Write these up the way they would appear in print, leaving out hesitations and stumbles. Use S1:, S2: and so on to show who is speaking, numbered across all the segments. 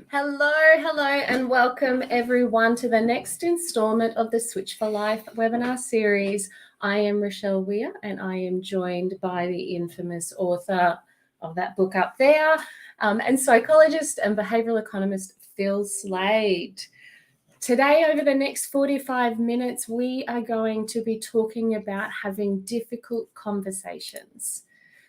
S1: Hello, and welcome everyone to the next installment of the Switch for Life webinar series. I am Rochelle Weir, and I am joined by the infamous author of that book up there, and psychologist and behavioural economist Phil Slade. Today, over the next 45 minutes, we are going to be talking about having difficult conversations.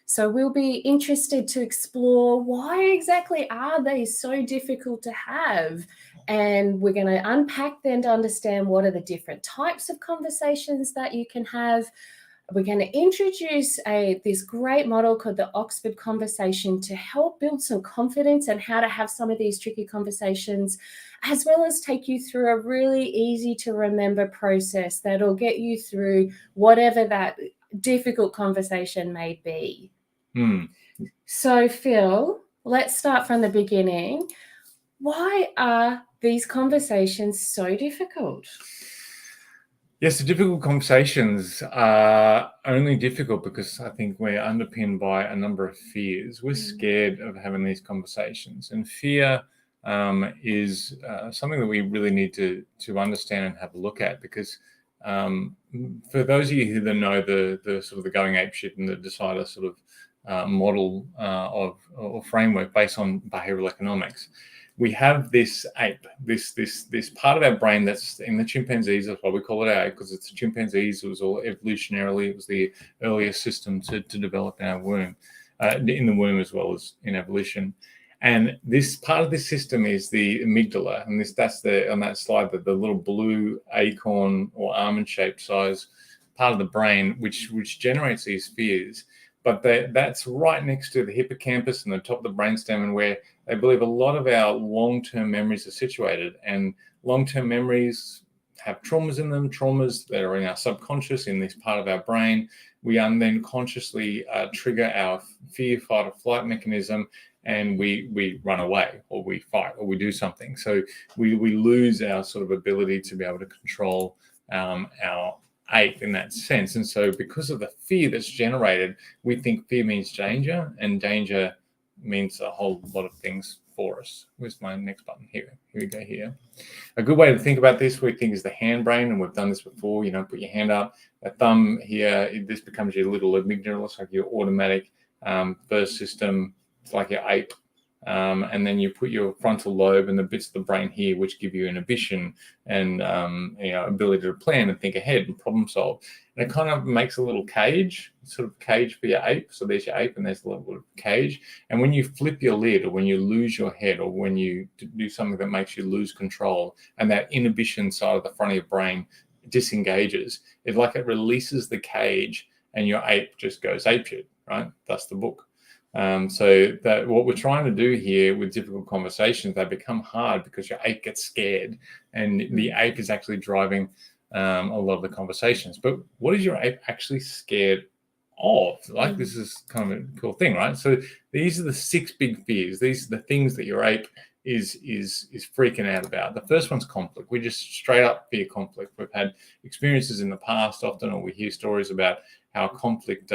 S1: So we'll be interested to explore why exactly are they so difficult to have? And we're going to unpack them to understand what are the different types of conversations that you can have. We're going to introduce this great model called the Oxford Conversation to help build some confidence and how to have some of these tricky conversations, as well as take you through a really easy to remember process that'll get you through whatever that difficult conversation may be. So, Phil, let's start from the beginning. Why are these conversations so difficult?
S2: Yes, the difficult conversations are only difficult because I think we're underpinned by a number of fears. We're scared of having these conversations, and fear is something that we really need to understand and have a look at, because for those of you who know the sort of the going apeshit and the decider sort of model or framework based on behavioral economics, we have this ape, this part of our brain that's in the chimpanzees. That's why we call it our ape, because it's the chimpanzees. It was all evolutionarily, it was the earliest system to develop in our womb, in the womb as well as in evolution. And this part of this system is the amygdala, and that's on that slide, the little blue acorn or almond-shaped size part of the brain, which generates these fears. But that's right next to the hippocampus and the top of the brainstem, and where they believe a lot of our long-term memories are situated. And long-term memories have traumas in them, traumas that are in our subconscious, in this part of our brain. We then consciously trigger our fear, fight, or flight mechanism, and we run away, or we fight, or we do something. So we lose our sort of ability to be able to control our ape in that sense. And so because of the fear that's generated, we think fear means danger, and danger means a whole lot of things for us. Where's my next button? Here we go. Here, a good way to think about this, we think, is the hand brain, and we've done this before. Put your hand up, a thumb here, this becomes your little amygdala. It's like your automatic first system. It's like your ape. And then you put your frontal lobe and the bits of the brain here, which give you inhibition and ability to plan and think ahead and problem solve. And it kind of makes a little cage, sort of cage for your ape. So there's your ape, and there's a little cage. And when you flip your lid, or when you lose your head, or when you do something that makes you lose control, and that inhibition side of the front of your brain disengages, it releases the cage, and your ape just goes apeshit, right? That's the book. So that what we're trying to do here with difficult conversations, they become hard because your ape gets scared, and the ape is actually driving a lot of the conversations. But what is your ape actually scared of? This is kind of a cool thing, right? So these are the 6 big fears. These are the things that your ape is freaking out about. The first one's conflict. We just straight up fear conflict. We've had experiences in the past often, or we hear stories about how conflict,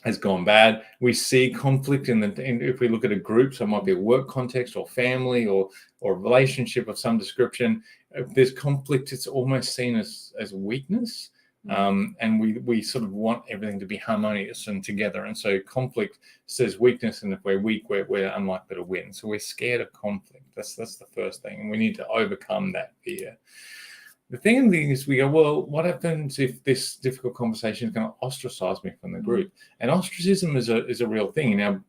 S2: has gone bad. We see conflict if we look at a group, so it might be a work context or family or a relationship of some description. If there's conflict, it's almost seen as weakness. And we sort of want everything to be harmonious and together. And so conflict says weakness, and if we're weak, we're unlikely to win. So we're scared of conflict. That's the first thing, and we need to overcome that fear. The thing is, we go, well, what happens if this difficult conversation is going to ostracize me from the group? And ostracism is a real thing. Now,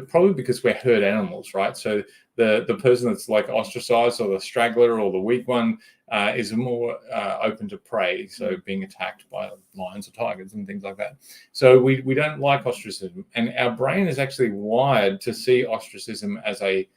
S2: probably because we're herd animals, right? So the person that's like ostracized, or the straggler, or the weak one, is more open to prey, so being attacked by lions or tigers and things like that. So we don't like ostracism, and our brain is actually wired to see ostracism as a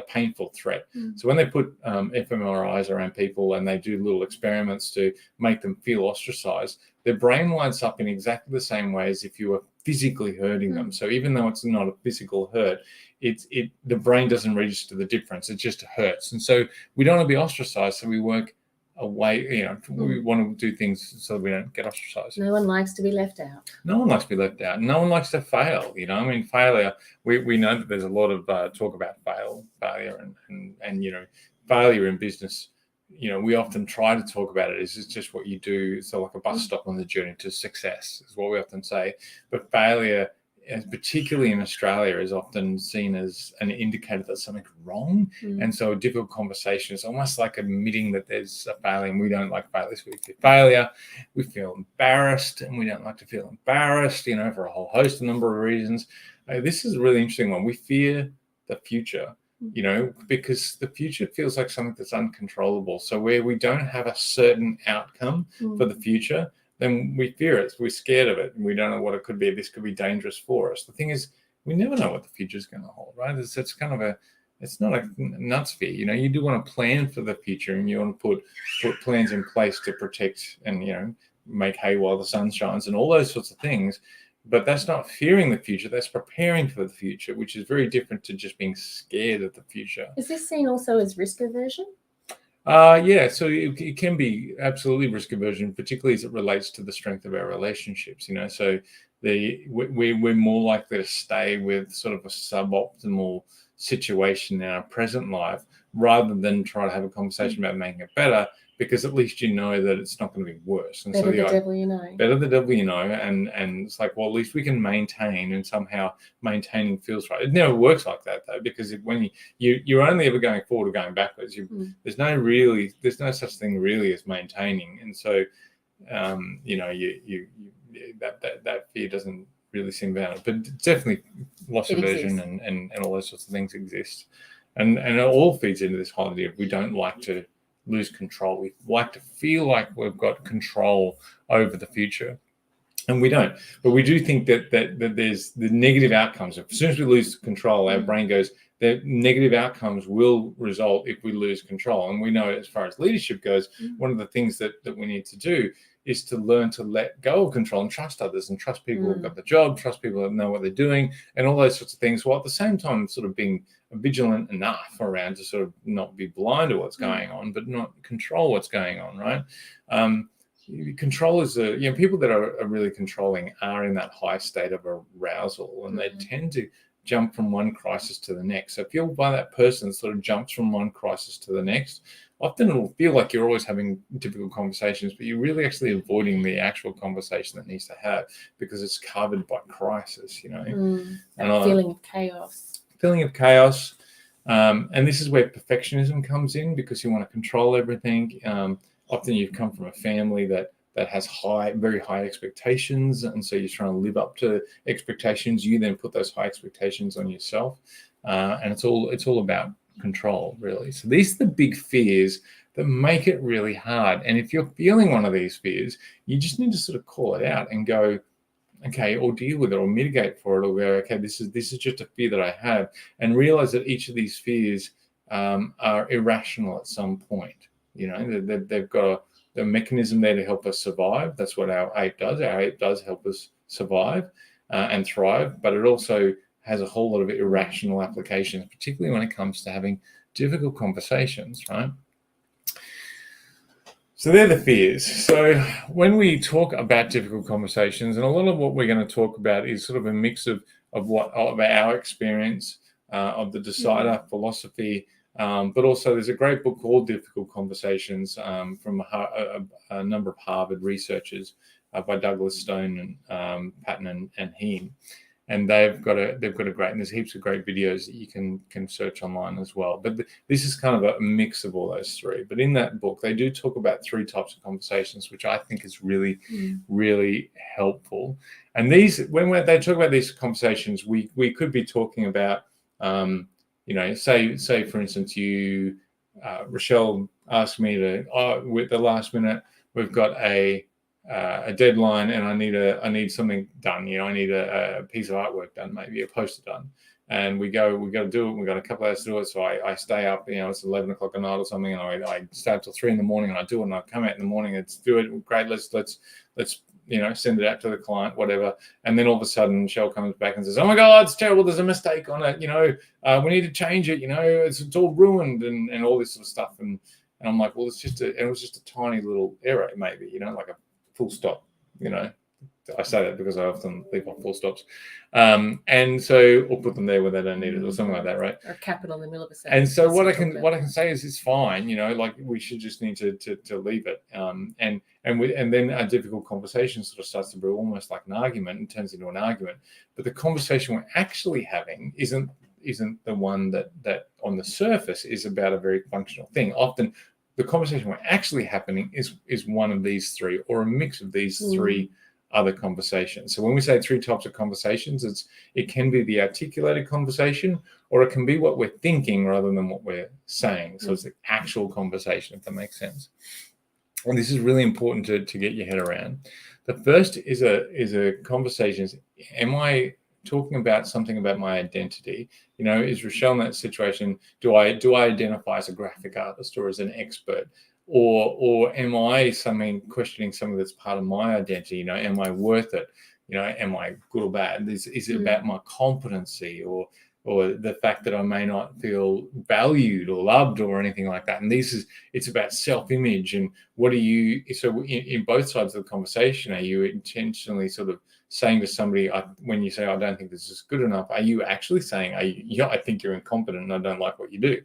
S2: painful threat. So when they put fMRIs around people and they do little experiments to make them feel ostracized, their brain lights up in exactly the same way as if you were physically hurting them. So even though it's not a physical hurt, the brain doesn't register the difference. It just hurts. And so we don't want to be ostracized, so we work way, we want to do things so we don't get ostracized.
S1: No one likes to be left out.
S2: No one likes to be left out. No one likes to fail. Failure. We know that there's a lot of talk about failure, and failure in business. We often try to talk about it as it's just what you do. So like a bus stop on the journey to success is what we often say. But failure, particularly in Australia, is often seen as an indicator that something's wrong. And so a difficult conversation is almost like admitting that there's a failure, and we don't like failures. We feel failure, we feel embarrassed, and we don't like to feel embarrassed, for a whole host, a number of reasons. This is a really interesting one. We fear the future, because the future feels like something that's uncontrollable. So where we don't have a certain outcome for the future, then we fear it. We're scared of it, and we don't know what it could be. This could be dangerous for us. The thing is, we never know what the future is going to hold, right? It's kind of it's not a nuts fear. You do want to plan for the future, and you want to put plans in place to protect and, make hay while the sun shines and all those sorts of things. But that's not fearing the future. That's preparing for the future, which is very different to just being scared of the future.
S1: Is this seen also as risk aversion?
S2: Yeah, so it can be absolutely risk aversion, particularly as it relates to the strength of our relationships. So we're more likely to stay with sort of a suboptimal situation in our present life rather than try to have a conversation about making it better, because at least that it's not going to be worse. And
S1: better the devil you know.
S2: Better the devil you know, and it's like, well, at least we can maintain, and somehow maintaining feels right. It never works like that though, because when you're only ever going forward or going backwards. There's no such thing really as maintaining, and so that fear doesn't really seem valid, but definitely loss aversion and all those sorts of things exist, and it all feeds into this whole idea of we don't like to lose control. We like to feel like we've got control over the future, and we don't. But we do think that there's the negative outcomes. As soon as we lose control, our brain goes, the negative outcomes will result if we lose control. And we know, as far as leadership goes, one of the things that we need to do is to learn to let go of control and trust others, and trust people who've got the job, trust people that know what they're doing, and all those sorts of things, while at the same time sort of being vigilant enough around to sort of not be blind to what's going on, but not control what's going on, right? Control is people that are really controlling are in that high state of arousal, and they tend to jump from one crisis to the next. So if you're by that person that sort of jumps from one crisis to the next, often it'll feel like you're always having difficult conversations, but you're really actually avoiding the actual conversation that needs to have, because it's covered by crisis,
S1: And feeling of chaos.
S2: And this is where perfectionism comes in, because you want to control everything. Often you've come from a family that has very high expectations, and so you're trying to live up to expectations. You then put those high expectations on yourself, and it's all about control, really. So these are the big fears that make it really hard. And if you're feeling one of these fears, you just need to sort of call it out and go, okay, or deal with it, or mitigate for it, or go, okay, this is just a fear that I have, and realize that each of these fears are irrational at some point. They've got a mechanism there to help us survive. That's what our ape does. Our ape does help us survive and thrive, but it also has a whole lot of irrational applications, particularly when it comes to having difficult conversations, right? So they're the fears. So when we talk about difficult conversations, and a lot of what we're going to talk about is sort of a mix of our experience, of the Decider philosophy, but also there's a great book called Difficult Conversations from a number of Harvard researchers by Douglas Stone and Patton and Heem. And they've got a great, and there's heaps of great videos that you can search online as well. But this is kind of a mix of all those three. But in that book, they do talk about three types of conversations, which I think is really, really helpful. And when they talk about these conversations, we could be talking about, say for instance, Rochelle asked me with the last minute, we've got a deadline, and I need something done. I need a piece of artwork done, maybe a poster done, and we got to do it. We got a couple of hours to do it, so I stay up. It's 11 o'clock at night or something, and I stay up till 3 a.m. and I do it. And I come out in the morning. Let's do it. Great. Let's send it out to the client, whatever. And then all of a sudden, Michelle comes back and says, "Oh my God, it's terrible. There's a mistake on it. We need to change it. It's all ruined," and all this sort of stuff. And I'm like, well, it was just a tiny little error, maybe, like a full stop, I say that because I often leave off full stops. And so, or put them there where they don't need it or something like that, right?
S1: Or capital in the middle of a sentence.
S2: And so what I can say is it's fine, like we should just need to leave it. And then a difficult conversation sort of starts to brew almost like an argument and turns into an argument. But the conversation we're actually having isn't the one that on the surface is about a very functional thing. Often the conversation we're actually happening is one of these three or a mix of these three other conversations. So when we say three types of conversations, it can be the articulated conversation, or it can be what we're thinking rather than what we're saying. So it's the actual conversation, if that makes sense. And this is really important to get your head around. The first is a conversation. Am I talking about something about my identity? Is Rochelle in that situation? Do I identify as a graphic artist or as an expert? Or am I questioning something that's part of my identity? Am I worth it? Am I good or bad? Is it about my competency or the fact that I may not feel valued or loved or anything like that? And it's about self-image and so in both sides of the conversation, are you intentionally sort of saying to somebody, when you say, I don't think this is good enough, are you actually saying, I think you're incompetent and I don't like what you do?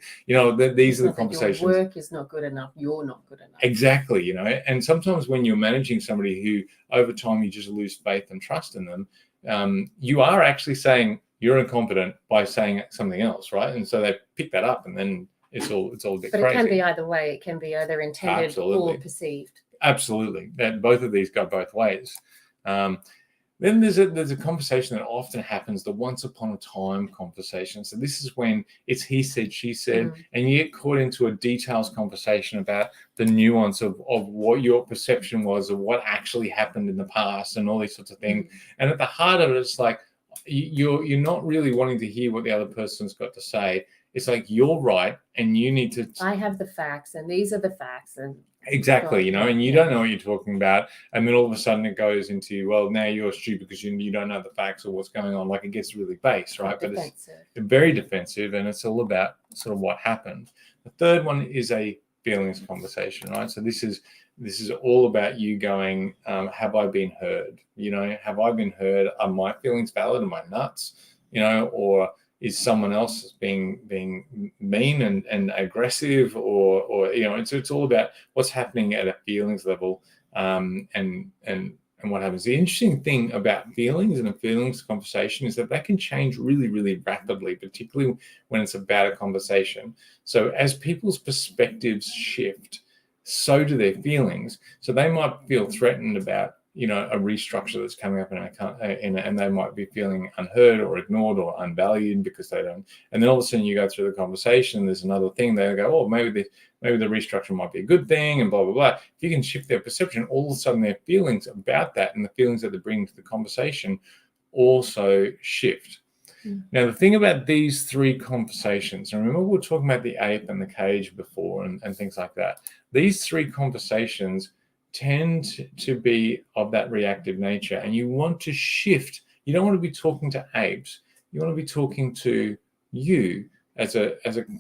S2: These are the conversations.
S1: Your work is not good enough. You're not good enough.
S2: Exactly. And sometimes when you're managing somebody who over time you just lose faith and trust in them, you are actually saying you're incompetent by saying something else, right? And so they pick that up and then it's all a bit crazy.
S1: But it can be either way. It can be either intended or perceived.
S2: Absolutely. That both of these go both ways. Then there's a conversation that often happens, the once upon a time conversation. So this is when it's he said, she said, and you get caught into a details conversation about the nuance of what your perception was of what actually happened in the past and all these sorts of things. And at the heart of it, it's like you're not really wanting to hear what the other person's got to say. It's like you're right and you need to.
S1: I have the facts and these are the facts and.
S2: Exactly, and you don't know what you're talking about, and then all of a sudden it goes into, well, now you're stupid because you don't know the facts or what's going on. Like it gets really base, right? But it's very defensive, and it's all about sort of what happened. The third one is a feelings conversation, right? So this is all about you going, have I been heard? Have I been heard? Are my feelings valid? Am I nuts? Or is someone else being mean and aggressive, or it's all about what's happening at a feelings level, and what happens. The interesting thing about feelings and a feelings conversation is that they can change really, really rapidly, particularly when it's about a conversation. So as people's perspectives shift, so do their feelings. So they might feel threatened about a restructure that's coming up and they might be feeling unheard or ignored or unvalued because they don't. And then all of a sudden you go through the conversation, there's another thing, they go, oh, maybe the restructure might be a good thing and blah, blah, blah. If you can shift their perception, all of a sudden their feelings about that and the feelings that they're bringing to the conversation also shift. Now, the thing about these three conversations, and remember we were talking about the ape and the cage before and things like that. These three conversations tend to be of that reactive nature, and you want to shift. You don't want to be talking to apes. You want to be talking to you as a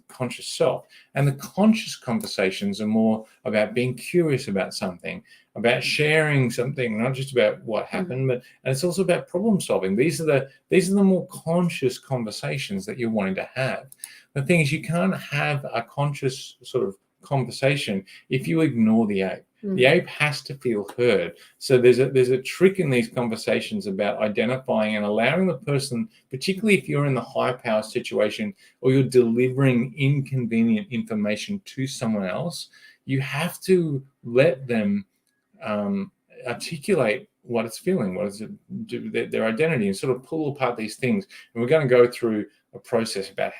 S2: conscious self. And the conscious conversations are more about being curious about something, about sharing something, not just about what happened, and it's also about problem solving. These are the more conscious conversations that you're wanting to have. The thing is, you can't have a conscious sort of conversation if you ignore the ape. The ape has to feel heard. So there's a trick in these conversations about identifying and allowing the person, particularly if you're in the high power situation or you're delivering inconvenient information to someone else, you have to let them articulate what it's feeling, what is it, their identity, and sort of pull apart these things. And we're going to go through a process about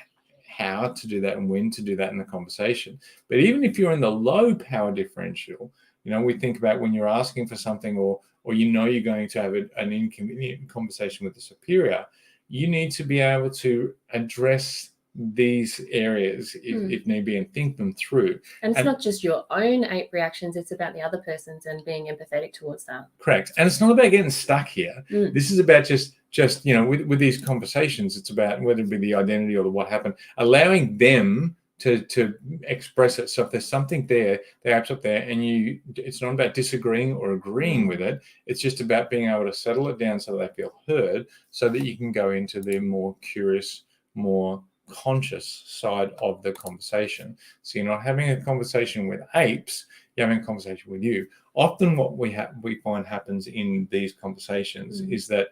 S2: how to do that and when to do that in the conversation. But even if you're in the low power differential, we think about when you're asking for something or you're going to have an inconvenient conversation with the superior, you need to be able to address these areas if need be and think them through.
S1: And it's not just your own ape reactions, it's about the other person's and being empathetic towards that.
S2: Correct. And it's not about getting stuck here. This is about just with these conversations, it's about whether it be the identity or the what happened, allowing them to express it. So if there's something there, the ape's up there, and it's not about disagreeing or agreeing with it. It's just about being able to settle it down so they feel heard, so that you can go into the more curious, more conscious side of the conversation. So you're not having a conversation with apes, you're having a conversation with you. Often what we find happens in these conversations is that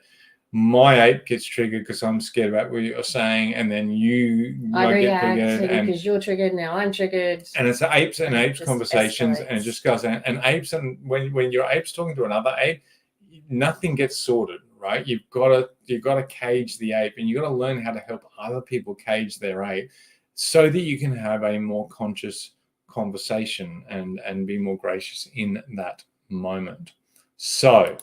S2: my ape gets triggered because I'm scared about what you're saying, and then I get triggered,
S1: and because you're triggered, now I'm triggered.
S2: And it's apes and apes conversations, and it just goes on. And apes, and when your ape's talking to another ape, nothing gets sorted, right? You've got to cage the ape, and you've got to learn how to help other people cage their ape, so that you can have a more conscious conversation and be more gracious in that moment. So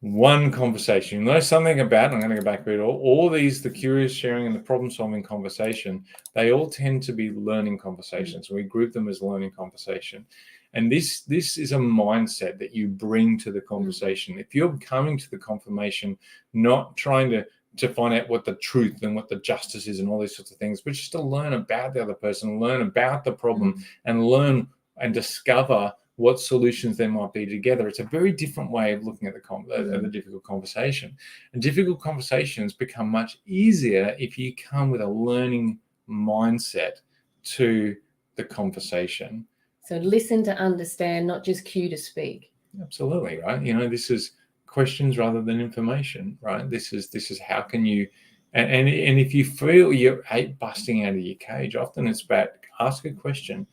S2: one conversation, you know something about, and I'm going to go back to it, all these, the curious sharing and the problem solving conversation, they all tend to be learning conversations. We group them as learning conversation. And this is a mindset that you bring to the conversation. If you're coming to the confirmation, not trying to find out what the truth and what the justice is and all these sorts of things, but just to learn about the other person, learn about the problem, and learn and discover what solutions there might be together. It's a very different way of looking at the difficult conversation. And difficult conversations become much easier if you come with a learning mindset to the conversation.
S1: So listen to understand, not just cue to speak.
S2: Absolutely, right? This is questions rather than information, right? This is how can you, and if you feel your ape busting out of your cage, often it's about ask a question.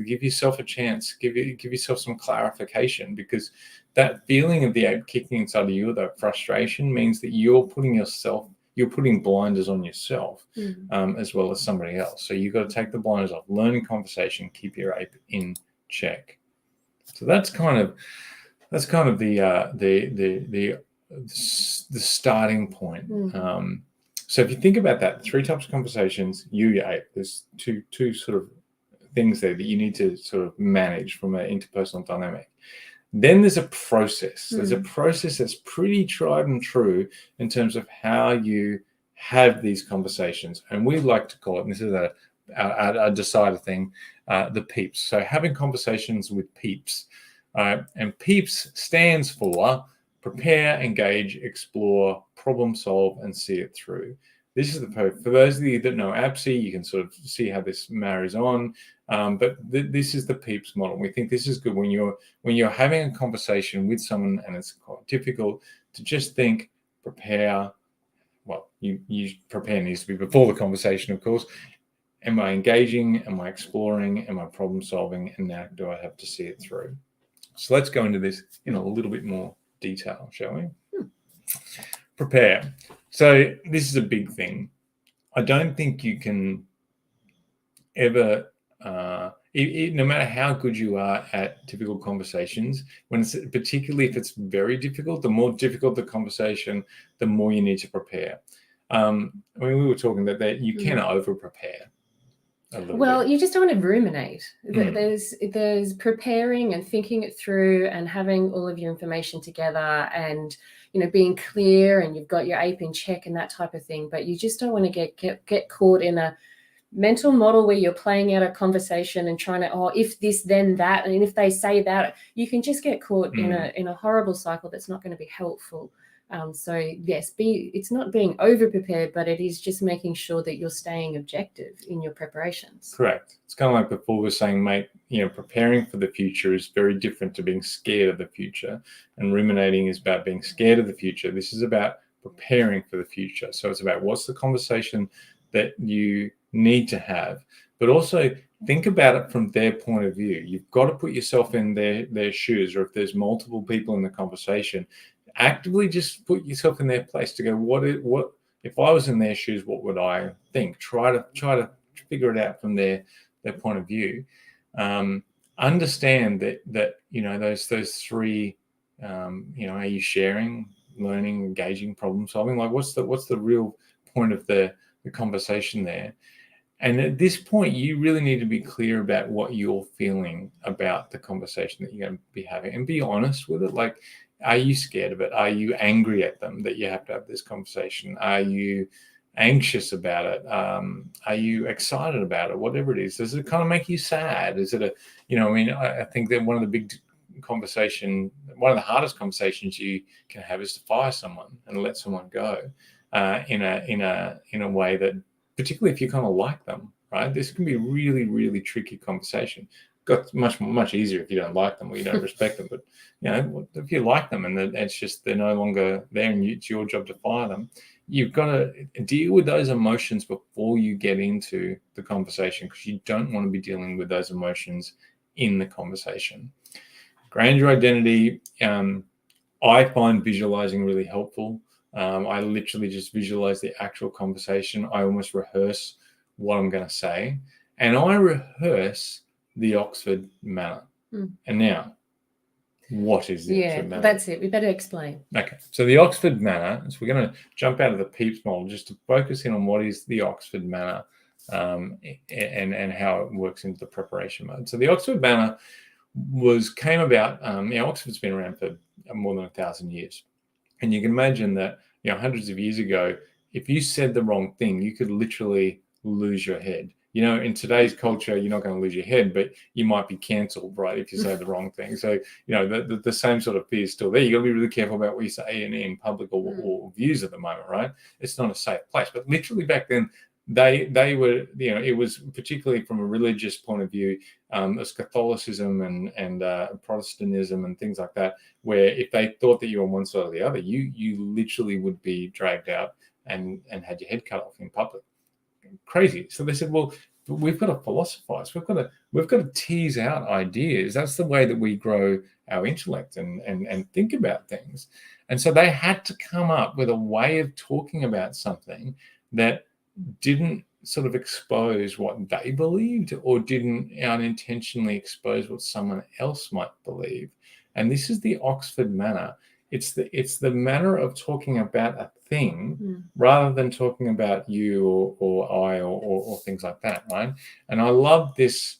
S2: Give yourself a chance, give yourself some clarification, because that feeling of the ape kicking inside of you, that frustration, means that you're putting blinders on yourself, as well as somebody else. So you've got to take the blinders off, learning conversation, keep your ape in check. So that's kind of the starting point. So if you think about that, 3 types of conversations, your ape, there's two sort of things there that you need to sort of manage from an interpersonal dynamic. Then there's a process. There's a process that's pretty tried and true in terms of how you have these conversations. And we like to call it, and this is a decider thing, the PEEPs. So having conversations with PEEPs. And PEEPs stands for prepare, engage, explore, problem solve, and see it through. This is for those of you that know APSI, you can sort of see how this marries on. But this is the PEEPs model. We think this is good when you're having a conversation with someone and it's quite difficult to just think, prepare. Well, you prepare needs to be before the conversation, of course. Am I engaging? Am I exploring? Am I problem solving? And now do I have to see it through? So let's go into this in a little bit more detail, shall we? Prepare. So this is a big thing. I don't think you can ever, no matter how good you are at difficult conversations, particularly if it's very difficult, the more difficult the conversation, the more you need to prepare. We were talking that you can over-prepare.
S1: Well, you just don't want to ruminate. There's preparing and thinking it through and having all of your information together and being clear, and you've got your ape in check and that type of thing. But you just don't want to get caught in a mental model where you're playing out a conversation and trying to, if this then that, and if they say that, you can just get caught in a horrible cycle that's not going to be helpful. So yes, it's not being over prepared, but it is just making sure that you're staying objective in your preparations.
S2: Correct. It's kind of like before we were saying, mate, preparing for the future is very different to being scared of the future. And ruminating is about being scared of the future. This is about preparing for the future. So it's about what's the conversation that you need to have, but also think about it from their point of view. You've got to put yourself in their shoes, or if there's multiple people in the conversation, actively just put yourself in their place to go, what if I was in their shoes, what would I think? Try to figure it out from their point of view. Understand that those 3, are you sharing, learning, engaging, problem solving? Like what's the real point of the conversation there? And at this point, you really need to be clear about what you're feeling about the conversation that you're going to be having, and be honest with it. Like, are you scared of it? Are you angry at them that you have to have this conversation? Are you anxious about it? Are you excited about it? Whatever it is, does it kind of make you sad? Is it I think that one of the hardest conversations you can have is to fire someone and let someone go in a way that, particularly if you kind of like them, right? This can be a really, really tricky conversation. Got much easier if you don't like them or you don't respect them. But if you like them and it's just they're no longer there and it's your job to fire them, you've got to deal with those emotions before you get into the conversation, because you don't want to be dealing with those emotions in the conversation. Ground your identity. I find visualizing really helpful. I literally just visualize the actual conversation. I almost rehearse what I'm going to say, and I rehearse the Oxford Manor. And now, what is the Oxford Manor?
S1: That's it. We better explain.
S2: Okay, so the Oxford Manor, so we're going to jump out of the PEEPS model just to focus in on what is the Oxford Manor and how it works into the preparation mode. So the Oxford Manor came about. Oxford's been around for more than 1,000 years, and you can imagine that hundreds of years ago, if you said the wrong thing, you could literally lose your head. In today's culture, you're not going to lose your head, but you might be cancelled, right, if you say the wrong thing. So, the same sort of fear is still there. You got to be really careful about what you say in public or views at the moment, right? It's not a safe place. But literally back then, they were, it was particularly from a religious point of view, as Catholicism and Protestantism and things like that, where if they thought that you were on one side or the other, you literally would be dragged out and had your head cut off in public. Crazy. So they said, well, we've got to philosophize. We've got to tease out ideas. That's the way that we grow our intellect and think about things. And so they had to come up with a way of talking about something that didn't sort of expose what they believed or didn't unintentionally expose what someone else might believe. And this is the Oxford Manor. It's the manner of talking about a thing rather than talking about you or I or things like that, right? And I love this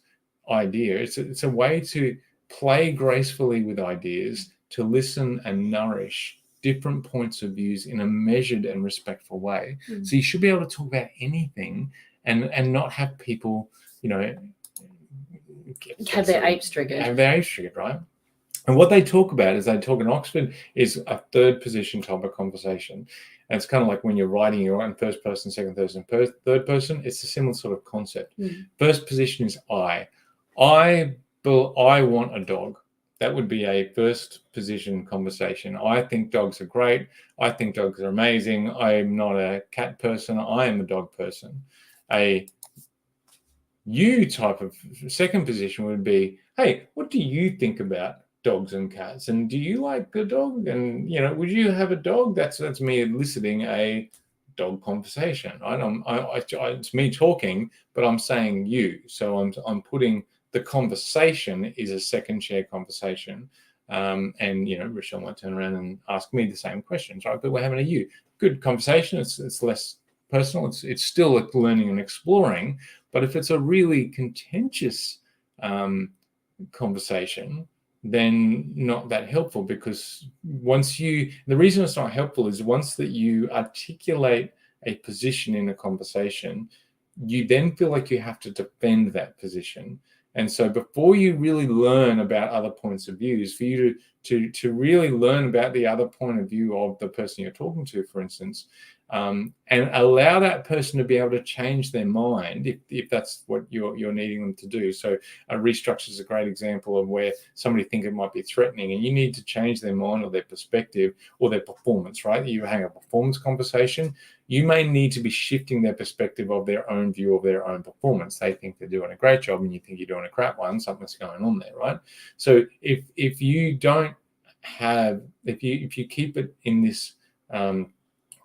S2: idea. It's a way to play gracefully with ideas, to listen and nourish different points of views in a measured and respectful way. So you should be able to talk about anything and not have people,
S1: have their apes triggered.
S2: Have their apes triggered, right? And what they talk about is in Oxford is a third position type of conversation. And it's kind of like when you're writing, you're in first person, second person, third person. It's a similar sort of concept. First position is I want a dog. That would be a first position conversation. I think dogs are great. I think dogs are amazing. I'm not a cat person. I am a dog person. A you type of second position would be, hey, what do you think about dogs and cats? And do you like a dog? And, would you have a dog? That's me eliciting a dog conversation. Right? It's me talking, but I'm saying you. So I'm putting the conversation is a second chair conversation. And, Rochelle might turn around and ask me the same questions, right? But we're having a you. Good conversation. It's less personal. It's still like learning and exploring. But if it's a really contentious conversation, then not that helpful, because the reason it's not helpful is once that you articulate a position in a conversation, you then feel like you have to defend that position. And so before you really learn about other points of views, for you to really learn about the other point of view of the person you're talking to, for instance, and allow that person to be able to change their mind if that's what you're needing them to do. So a restructure is a great example of where somebody think it might be threatening and you need to change their mind or their perspective or their performance, right? You hang a performance conversation, you may need to be shifting their perspective of their own view of their own performance. They think they're doing a great job and you think you're doing a crap one, something's going on there, right? So if you don't have, if you keep it in this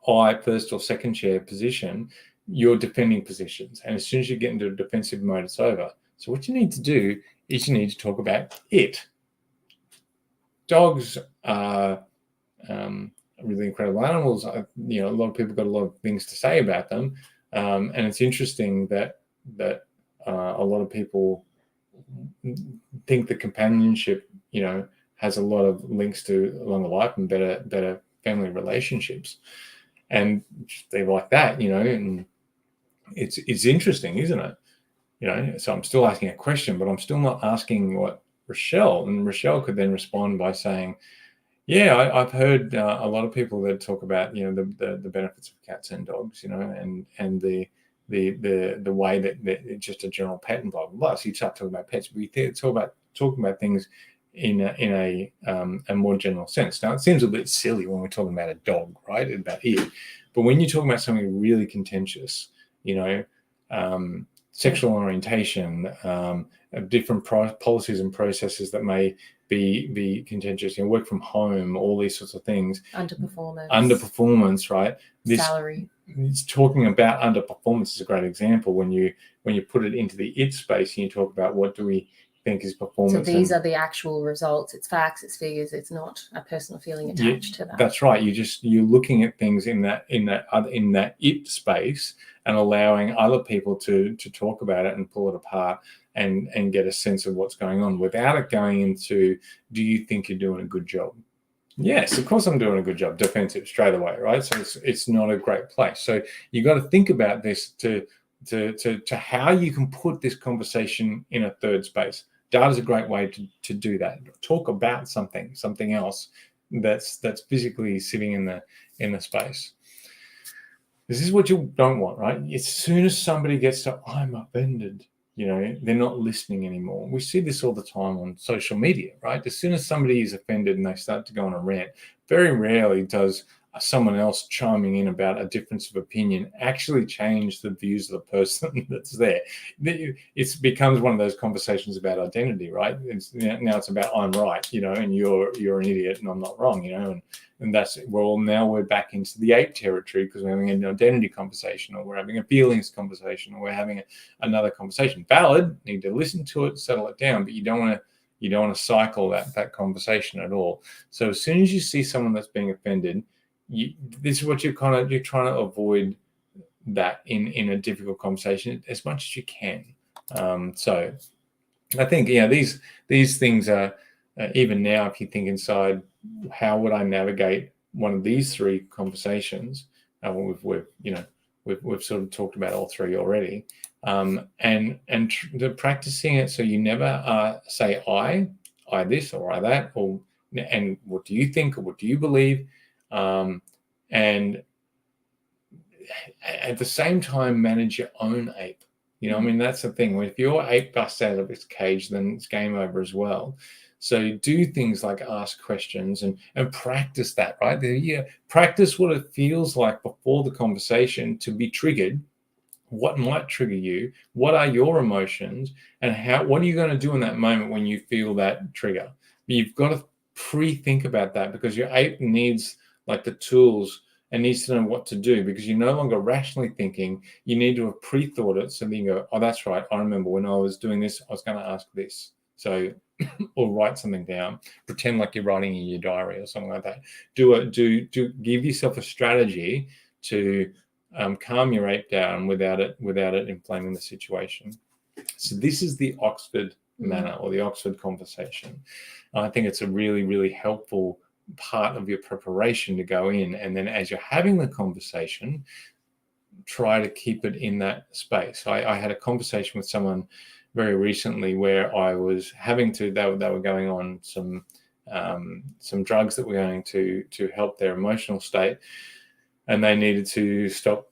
S2: I first or second chair position, you're defending positions. And as soon as you get into a defensive mode, it's over. So what you need to do is you need to talk about it. Dogs are really incredible animals. A lot of people got a lot of things to say about them. And it's interesting that a lot of people think that companionship, has a lot of links to longer life and better family relationships. and they were like that, and it's interesting, isn't it? So I'm still asking a question, but I'm still not asking what Rochelle, and Rochelle could then respond by saying, yeah, I've heard a lot of people that talk about the benefits of cats and dogs, and the way that it's just a general pet and blah blah blah. So you start talking about pets, but it's all about talking about things in a more general sense. Now it seems a bit silly when we're talking about a dog, right? About it, but when you're talking about something really contentious, sexual orientation, different policies and processes that may be contentious, work from home, all these sorts of things. Underperformance, right?
S1: Salary.
S2: It's talking about underperformance is a great example when you put it into the it space and you talk about what do we think is performance.
S1: So these are the actual results. It's facts, it's figures. It's not a personal feeling attached to that.
S2: That's right. You're looking at things in that it space and allowing other people to talk about it and pull it apart and get a sense of what's going on without it going into, do you think you're doing a good job? Yes, of course I'm doing a good job. Defensive straight away, right? So it's not a great place. So you got to think about this to how you can put this conversation in a third space. Data is a great way to do that. Talk about something else that's physically sitting in the space. This is what you don't want, right? As soon as somebody gets to, I'm offended, they're not listening anymore. We see this all the time on social media, right? As soon as somebody is offended and they start to go on a rant, very rarely does someone else chiming in about a difference of opinion actually change the views of the person that's there. It becomes one of those conversations about identity, right? Now it's about I'm right, and you're an idiot and I'm not wrong, and that's we're back into the ape territory because we're having an identity conversation, or we're having a feelings conversation, or we're having another conversation. Valid, need to listen to it, settle it down, but you don't want to cycle that conversation at all. So as soon as you see someone that's being offended, this is what you're trying to avoid that in a difficult conversation as much as you can. So I think these things are even now, if you think inside, how would I navigate one of these three conversations? We've sort of talked about all three already, and practicing it so you never say I this or I that, or and what do you think or what do you believe, and at the same time manage your own ape. That's the thing. If your ape busts out of its cage, then it's game over as well. So do things like ask questions and practice that, right? Practice what it feels like before the conversation to be triggered. What might trigger you? What are your emotions? And what are you going to do in that moment when you feel that trigger? You've got to pre-think about that, because your ape needs the tools and needs to know what to do, because you're no longer rationally thinking. You need to have pre-thought it, so then you go, oh, that's right. I remember when I was doing this, I was going to ask this. So, or write something down. Pretend like you're writing in your diary or something like that. Give yourself a strategy to calm your ape down without it inflaming the situation. So this is the Oxford Manor, or the Oxford conversation. I think it's a really, really helpful part of your preparation to go in, and then as you're having the conversation, try to keep it in that space. I had a conversation with someone very recently where I was having to, they were going on some drugs that were going to help their emotional state, and they needed to stop,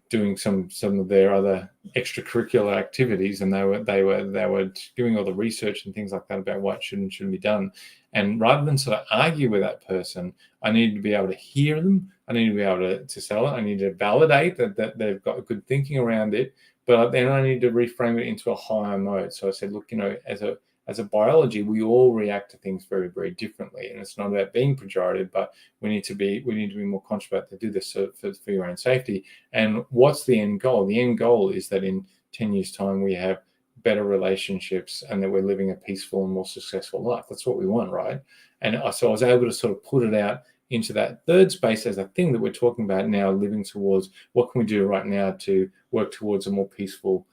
S2: doing some of their other extracurricular activities, and they were doing all the research and things like that about what shouldn't be done. And rather than sort of argue with that person, I needed to be able to hear them. I needed to be able to sell it. I needed to validate that they've got good thinking around it, but then I need to reframe it into a higher mode. So I said, look, as a biology, we all react to things very, very differently, and it's not about being pejorative, but we need to be more conscious about to do this for your own safety. And what's the end goal? The end goal is that in 10 years' time, we have better relationships and that we're living a peaceful and more successful life. That's what we want, right? And so I was able to sort of put it out into that third space as a thing that we're talking about now, living towards what can we do right now to work towards a more peaceful,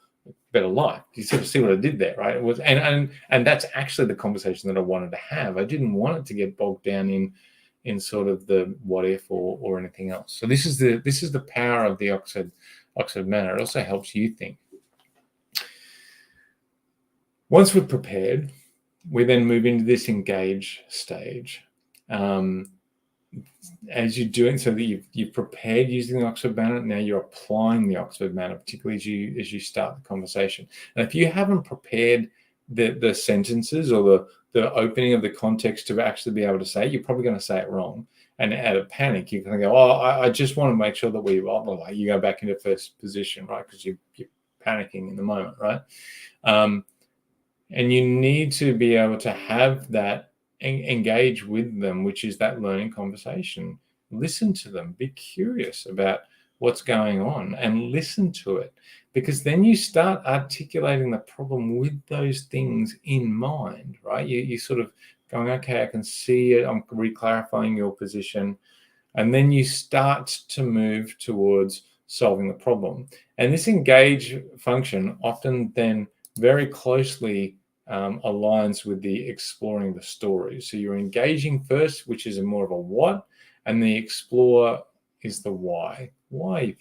S2: better life. You sort of see what I did there, right? It was, and that's actually the conversation that I wanted to have. I didn't want it to get bogged down in sort of the what if or anything else. So this is the power of the Oxford Manor. It also helps you think. Once we're prepared, we then move into this engage stage. As you're doing so, that you've prepared using the Oxford Manor, now you're applying the Oxford Manor, particularly as you start the conversation. And if you haven't prepared the sentences or the opening of the context to actually be able to say it, you're probably going to say it wrong. And out of panic, you're going to go, I just want to make sure that you go back into first position, right? Because you're panicking in the moment, right? And you need to be able to have that engage with them, which is that learning conversation. Listen to them, be curious about what's going on and listen to it, because then you start articulating the problem with those things in mind, right? You sort of going, okay, I can see it, I'm re-clarifying your position, and then you start to move towards solving the problem. And this engage function often then very closely aligns with the exploring the story. So you're engaging first, which is more of a what, and the explore is the why. Why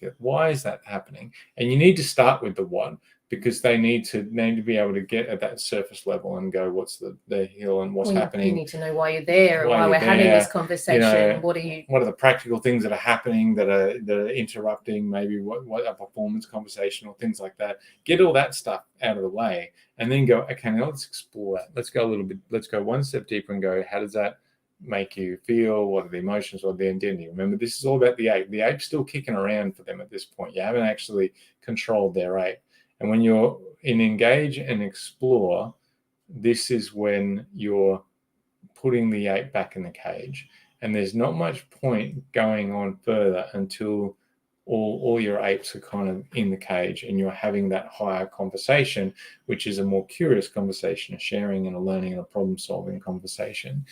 S2: is that happening? And you need to start with the what, because they need to be able to get at that surface level and go, what's the hill and what's happening.
S1: You need to know why you're there, or why we're having this conversation. What
S2: are the practical things that are happening that are interrupting maybe what a performance conversation or things like that. Get all that stuff out of the way, and then go, okay, now let's explore that. Let's go one step deeper and go, how does that make you feel? What are the emotions or the identity? Remember, this is all about the ape. The ape's still kicking around for them at this point. You haven't actually controlled their ape. And when you're in engage and explore, this is when you're putting the ape back in the cage. And there's not much point going on further until all your apes are kind of in the cage and you're having that higher conversation, which is a more curious conversation, a sharing and a learning and a problem-solving conversation.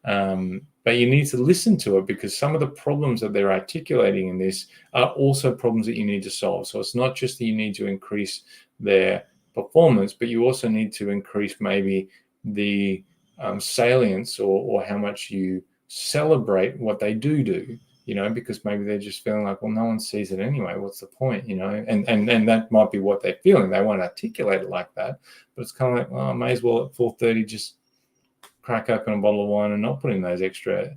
S2: But you need to listen to it, because some of the problems that they're articulating in this are also problems that you need to solve. So it's not just that you need to increase their performance, but you also need to increase maybe the salience or how much you celebrate what they do, because maybe they're just feeling like, well, no one sees it anyway. What's the point, And that might be what they're feeling. They won't articulate it like that, but it's kind of like, well, I may as well at 4:30 just crack open a bottle of wine and not put in those extra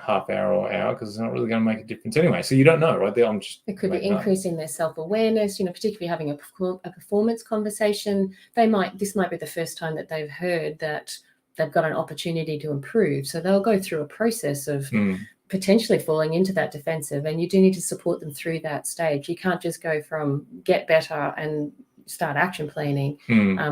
S2: half hour or hour, because it's not really going to make a difference anyway. So you don't know, right?
S1: It could be increasing their self-awareness, particularly having a performance conversation. This might be the first time that they've heard that they've got an opportunity to improve. So they'll go through a process of potentially falling into that defensive, and you do need to support them through that stage. You can't just go from get better and start action planning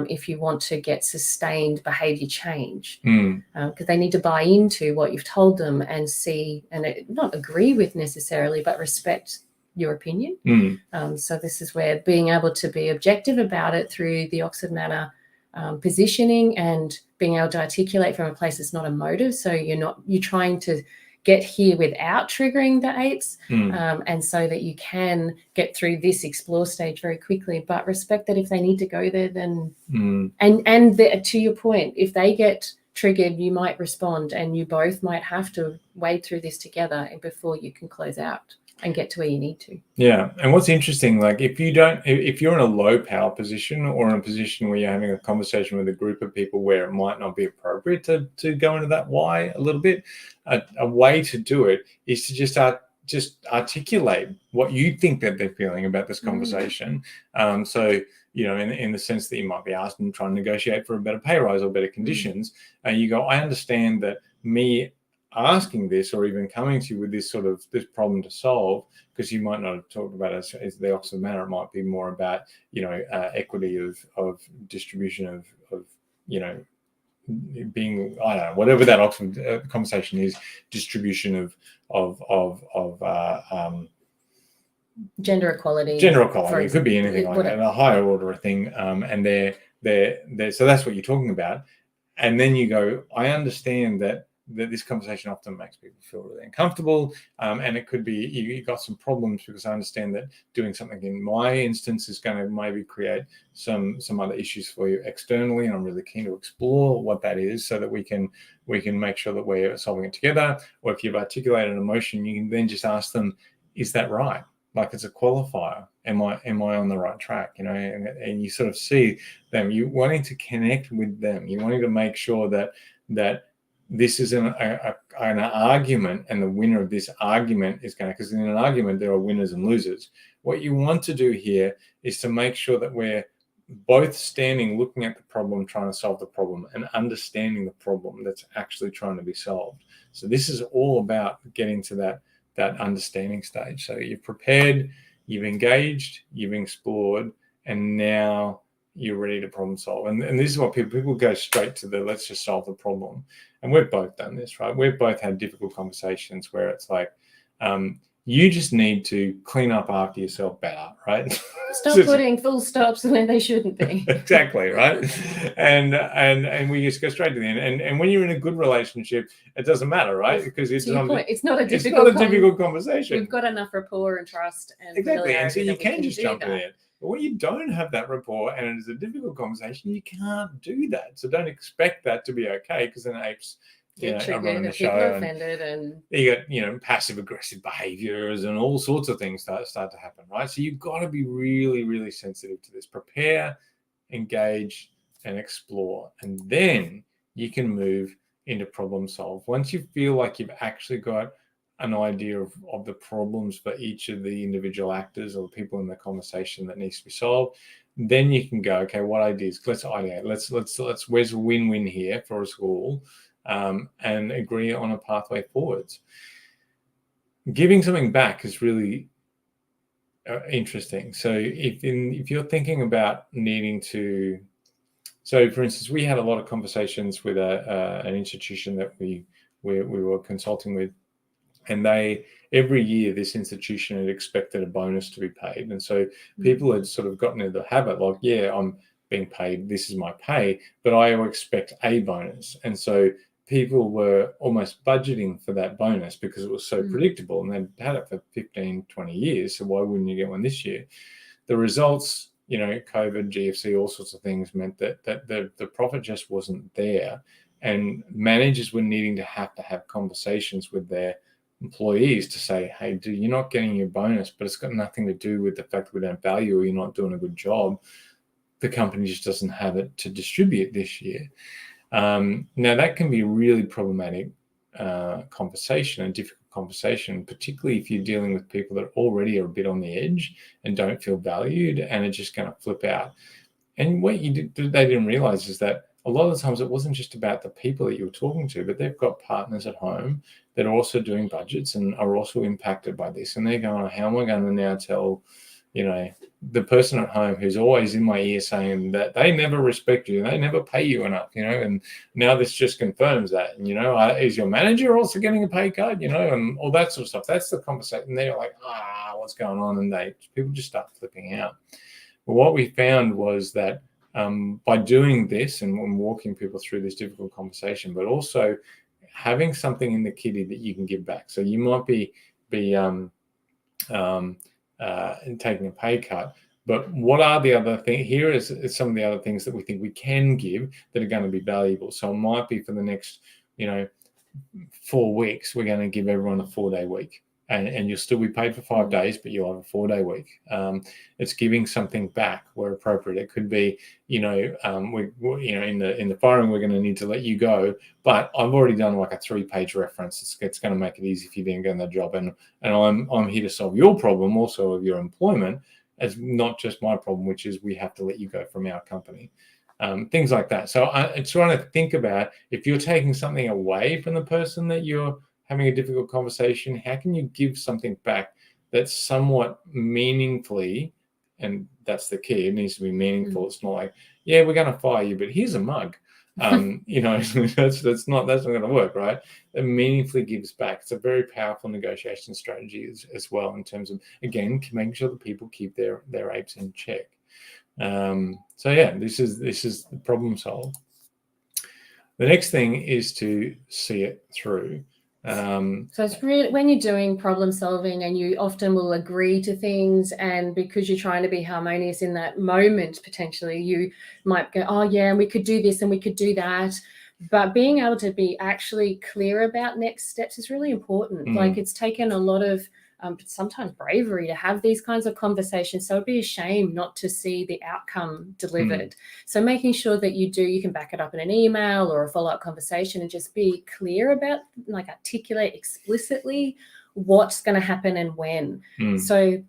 S1: if you want to get sustained behavior change, because they need to buy into what you've told them and see, and not agree with necessarily, but respect your opinion. So this is where being able to be objective about it through the Oxford Manor positioning and being able to articulate from a place that's not emotive. So you're trying to get here without triggering the apes, and so that you can get through this explore stage very quickly, but respect that if they need to go there, then to your point, if they get triggered, you might respond, and you both might have to wade through this together before you can close out and get to where you need to.
S2: Yeah. And what's interesting, like if you're in a low power position or in a position where you're having a conversation with a group of people where it might not be appropriate to go into that why a little bit, a way to do it is to just articulate what you think that they're feeling about this conversation. So, in the sense that you might be asked and trying to negotiate for a better pay rise or better conditions, you go, I understand that me asking this or even coming to you with this problem to solve, because you might not have talked about it as the Oxford Manor, it might be more about equity of distribution of being, I don't know, whatever that Oxford conversation is, distribution of
S1: gender equality.
S2: It could be anything like that, a higher order of thing, and they're so that's what you're talking about. And then you go, I understand that this conversation often makes people feel really uncomfortable, and it could be you got some problems because I understand that doing something in my instance is going to maybe create some other issues for you externally, and I'm really keen to explore what that is so that we can make sure that we're solving it together. Or if you've articulated an emotion, you can then just ask them, is that right? Like, it's a qualifier. Am I on the right track? And you sort of see them, you wanting to connect with them, you wanting to make sure that this is an argument, and the winner of this argument is going to, because in an argument there are winners and losers. What you want to do here is to make sure that we're both standing, looking at the problem, trying to solve the problem, and understanding the problem that's actually trying to be solved. So this is all about getting to that understanding stage. So you've prepared, you've engaged, you've explored, and now you're ready to problem solve. And this is what people go straight to let's just solve the problem. And we've both done this, right? We've both had difficult conversations where it's like, you just need to clean up after yourself better, right?
S1: Stop putting full stops where they shouldn't be.
S2: Exactly, right? And we just go straight to the end. And when you're in a good relationship, it doesn't matter, right? Because it's not a difficult conversation.
S1: We've got enough rapport and trust and
S2: exactly, and so you can just jump
S1: in
S2: there. But when you don't have that rapport and it is a difficult conversation, you can't do that. So don't expect that to be okay, because then apes
S1: are running the show, offended, and
S2: you got passive aggressive behaviors and all sorts of things start to happen, right? So you've got to be really, really sensitive to this. Prepare, engage, and explore, and then you can move into problem solve. Once you feel like you've actually got an idea of the problems for each of the individual actors or the people in the conversation that needs to be solved, then you can go, okay, what ideas? Let's ideate. Let's where's a win-win here for us all, and agree on a pathway forwards. Giving something back is really interesting. So if you're thinking about needing to, so for instance, we had a lot of conversations with an institution that we were consulting with. And every year, this institution had expected a bonus to be paid. And so people had sort of gotten into the habit, like, yeah, I'm being paid, this is my pay, but I expect a bonus. And so people were almost budgeting for that bonus because it was so predictable, and they'd had it for 15, 20 years. So why wouldn't you get one this year? The results, COVID, GFC, all sorts of things meant that the profit just wasn't there. And managers were needing to have conversations with their employees to say, hey, you're not getting your bonus, but it's got nothing to do with the fact that we don't value or you're not doing a good job. The company just doesn't have it to distribute this year. Now, that can be a really problematic conversation, a difficult conversation, particularly if you're dealing with people that already are a bit on the edge and don't feel valued and are just going to flip out. And what they didn't realize is that a lot of the times it wasn't just about the people that you were talking to, but they've got partners at home that are also doing budgets and are also impacted by this. And they're going, how am I going to now tell, the person at home who's always in my ear saying that they never respect you, they never pay you enough, and now this just confirms that. And, is your manager also getting a pay cut, and all that sort of stuff. That's the conversation. And they're like, what's going on? And people just start flipping out. But what we found was that by doing this and walking people through this difficult conversation, but also having something in the kitty that you can give back. So you might be taking a pay cut, but what are the other things? Here is some of the other things that we think we can give that are going to be valuable. So it might be for the next, 4 weeks, we're going to give everyone a 4-day week. And you'll still be paid for 5 days, but you'll have a 4-day week. It's giving something back where appropriate. It could be, in the firing, we're going to need to let you go, but I've already done like a 3-page reference. It's going to make it easy if you didn't get that job, and I'm here to solve your problem, also of your employment, as not just my problem, which is we have to let you go from our company. Things like that. So I'm trying to think about, if you're taking something away from the person that you're having a difficult conversation, how can you give something back that's somewhat meaningfully, and that's the key, it needs to be meaningful. It's not like, yeah, we're going to fire you, but here's a mug. That's not going to work, right? It meaningfully gives back. It's a very powerful negotiation strategy as well, in terms of, again, making sure that people keep their apes in check. So yeah, this is the problem solve. The next thing is to see it through.
S1: So it's really when you're doing problem solving, and you often will agree to things, and because you're trying to be harmonious in that moment, potentially you might go, oh yeah, and we could do this and we could do that. But being able to be actually clear about next steps is really important. Like, it's taken a lot of sometimes bravery to have these kinds of conversations. So it'd be a shame not to see the outcome delivered. So making sure that you can back it up in an email or a follow-up conversation, and just be clear about, like, articulate explicitly what's going to happen and when. So,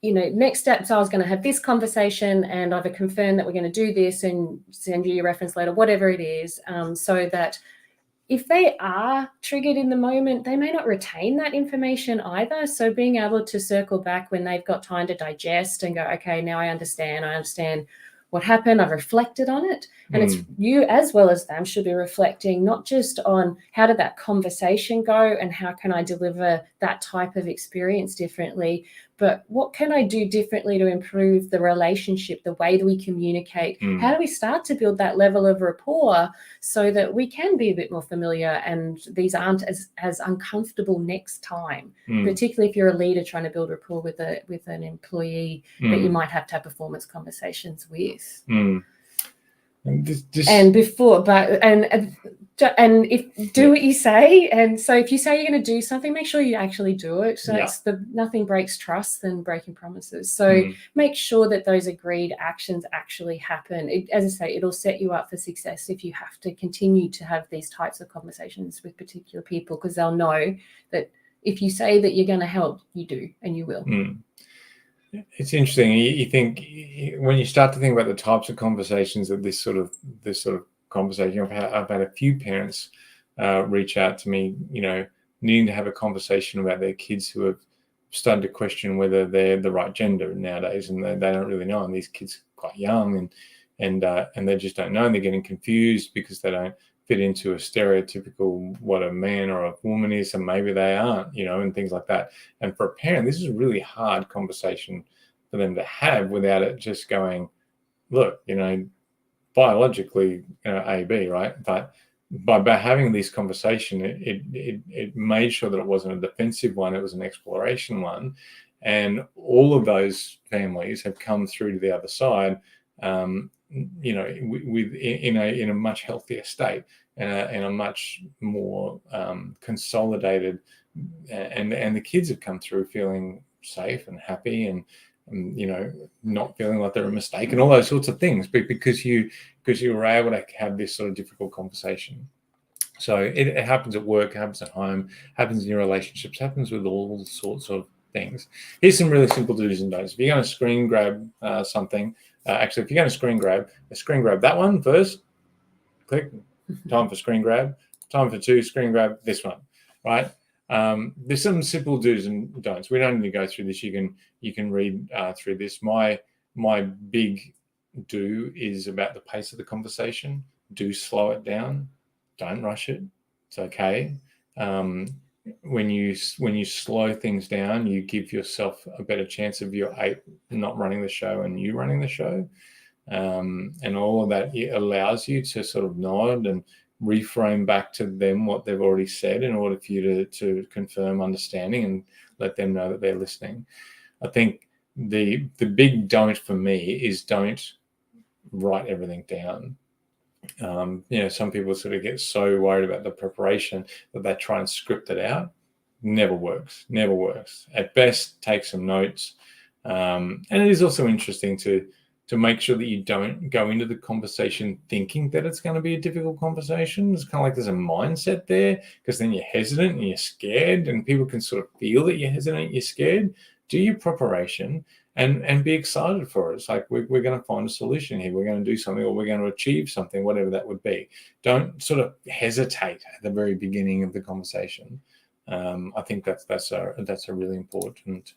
S1: next steps, I was going to have this conversation, and I've confirmed that we're going to do this and send you your reference letter, whatever it is, so that if they are triggered in the moment, they may not retain that information either. So being able to circle back when they've got time to digest and go, okay, now I understand what happened, I've reflected on it. And it's you as well as them should be reflecting not just on how did that conversation go and how can I deliver that type of experience differently, but what can I do differently to improve the relationship, the way that we communicate? How do we start to build that level of rapport so that we can be a bit more familiar and these aren't as uncomfortable next time, particularly if you're a leader trying to build rapport with an employee that you might have to have performance conversations with. And before, and if do what you say. And so if you say you're going to do something, make sure you actually do it. So it's nothing breaks trust than breaking promises. So make sure that those agreed actions actually happen. As I say, it'll set you up for success if you have to continue to have these types of conversations with particular people, because they'll know that if you say that you're going to help, you do, and you will.
S2: It's interesting. You think, when you start to think about the types of conversations that this sort of conversation, I've had a few parents reach out to me, needing to have a conversation about their kids who have started to question whether they're the right gender nowadays, and they don't really know. And these kids are quite young, and they just don't know, and they're getting confused because they don't fit into a stereotypical what a man or a woman is, and maybe they aren't, and things like that. And for a parent, this is a really hard conversation for them to have without it just going, look, biologically, A, B, right? But by having this conversation, it made sure that it wasn't a defensive one, it was an exploration one. And all of those families have come through to the other side, in a much healthier state, and a much more consolidated, and the kids have come through feeling safe and happy, and not feeling like they're a mistake, and all those sorts of things, but because you were able to have this sort of difficult conversation. So it happens at work, it happens at home, happens in your relationships, happens with all sorts of things. Here's some really simple do's and don'ts. If you're going to screen grab something, actually, if you're going to screen grab that one first. Click. Time for screen grab. Time for screen grab this one. Right. There's some simple do's and don'ts. We don't need to go through this. You can read through this. My big do is about the pace of the conversation. Do slow it down. Don't rush it. It's okay. When you slow things down, you give yourself a better chance of your 8 not running the show and you running the show. And all of that, it allows you to sort of nod and reframe back to them what they've already said, in order for you to confirm understanding and let them know that they're listening. I think the big don't for me is don't write everything down. Some people sort of get so worried about the preparation that they try and script it out. Never works. At best, take some notes. And it is also interesting to make sure that you don't go into the conversation thinking that it's going to be a difficult conversation. It's kind of like there's a mindset there, because then you're hesitant and you're scared, and people can sort of feel that you're hesitant, you're scared. Do your preparation and be excited for it. It's like, we're going to find a solution here. We're going to do something, or we're going to achieve something, whatever that would be. Don't sort of hesitate at the very beginning of the conversation. I think that's a really important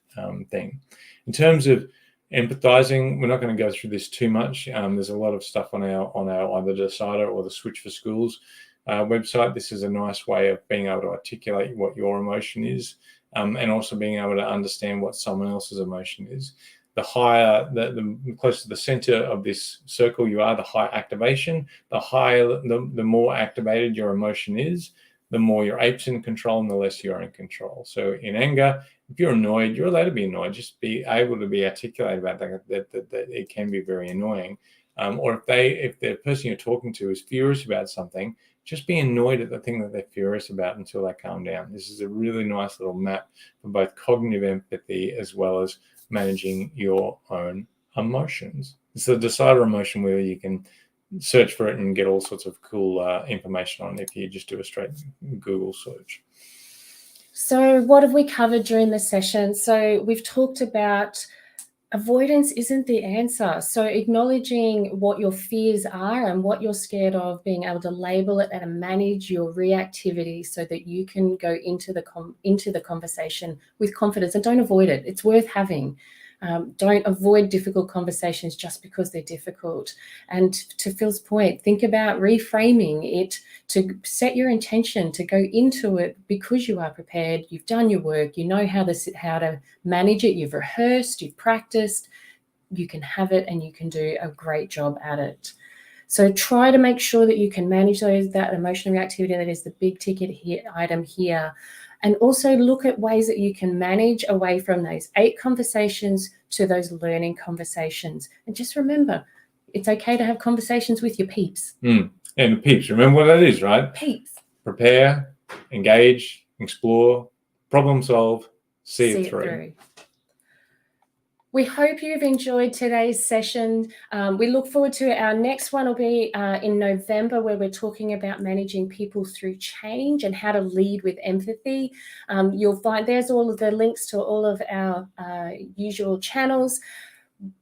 S2: thing. In terms of empathizing, we're not going to go through this too much. There's a lot of stuff on our either Decider or the Switch for Schools website. This is a nice way of being able to articulate what your emotion is, and also being able to understand what someone else's emotion is. the higher, the closer to the center of this circle you are, the higher activation, the more activated your emotion is, the more your ape's in control and the less you're in control. So in anger, if you're annoyed, you're allowed to be annoyed. Just be able to be articulate about that it can be very annoying. Or if the person you're talking to is furious about something, just be annoyed at the thing that they're furious about until they calm down. This is a really nice little map for both cognitive empathy as well as managing your own emotions. It's a decider emotion where you can search for it and get all sorts of cool information on if you just do a straight Google search.
S1: So what have we covered during the session? So we've talked about avoidance isn't the answer. So acknowledging what your fears are and what you're scared of, being able to label it and manage your reactivity so that you can go into the conversation with confidence, and don't avoid it. It's worth having. Don't avoid difficult conversations just because they're difficult. And to Phil's point, think about reframing it to set your intention to go into it because you are prepared, you've done your work, you know how to manage it, you've rehearsed, you've practiced, you can have it and you can do a great job at it. So try to make sure that you can manage that emotional reactivity that is the big ticket item here. And also look at ways that you can manage away from those ape conversations to those learning conversations. And just remember, it's okay to have conversations with your peeps.
S2: And peeps, remember what that is, right?
S1: Peeps.
S2: Prepare, engage, explore, problem solve, see it through.
S1: We hope you've enjoyed today's session. We look forward to our next one will be in November, where we're talking about managing people through change and how to lead with empathy. You'll find there's all of the links to all of our usual channels.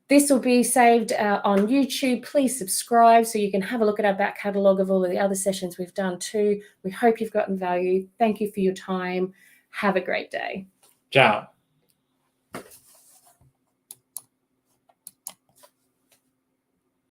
S1: This will be saved on YouTube. Please subscribe so you can have a look at our back catalogue of all of the other sessions we've done too. We hope you've gotten value. Thank you for your time. Have a great day.
S2: Ciao.